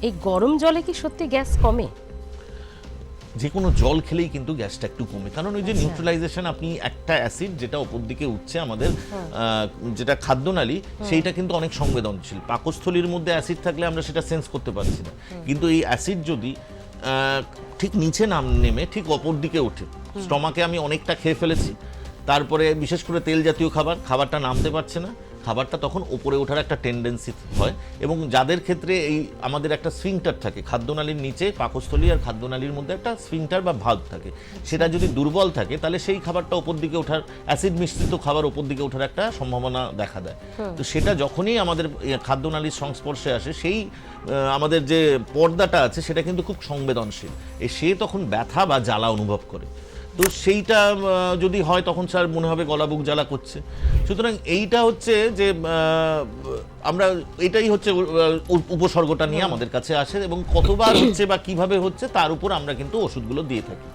এই গরম জলে কি সত্যি গ্যাস কমে? যে কোনো জল খেলেই কিন্তু গ্যাসটা একটু কমে, কারণ ওই যে নিউট্রালাইজেশন, আপনি একটা অ্যাসিড যেটা ওপর দিকে উঠছে আমাদের যেটা খাদ্যনালী, সেইটা কিন্তু অনেক সংবেদনশীল। পাকস্থলীর মধ্যে অ্যাসিড থাকলে আমরা সেটা সেন্স করতে পারছি না, কিন্তু এই অ্যাসিড যদি ঠিক নিচে নেমে ঠিক অপর দিকে ওঠে, স্টমাকে আমি অনেকটা খেয়ে ফেলেছি, তারপরে বিশেষ করে তেল জাতীয় খাবারটা নামতে পারছে না, খাবারটা তখন উপরে ওঠার একটা টেন্ডেন্সি হয়। এবং যাদের ক্ষেত্রে এই আমাদের একটা স্ফিংটার থাকে খাদ্যনালীর নিচে, পাকস্থলী আর খাদ্যনালীর মধ্যে একটা স্ফিংটার বা ভালভ থাকে, সেটা যদি দুর্বল থাকে তাহলে সেই খাবারটা ওপর দিকে ওঠার, অ্যাসিড মিশ্রিত খাবার ওপর দিকে ওঠার একটা সম্ভাবনা দেখা দেয়। তো সেটা যখনই আমাদের খাদ্যনালীর সংস্পর্শে আসে, সেই আমাদের যে পর্দাটা আছে সেটা কিন্তু খুব সংবেদনশীল, সে তখন ব্যথা বা জ্বালা অনুভব করে। তো সেইটা যদি হয় তখন স্যার মনে হবে গলা বুক জ্বালা করছে। সুতরাং এইটা হচ্ছে যে আমরা এটাই হচ্ছে উপসর্গটা নিয়ে আমাদের কাছে আসে, এবং কতবার হচ্ছে বা কিভাবে হচ্ছে তার উপর আমরা কিন্তু ওষুধগুলো দিয়ে থাকি।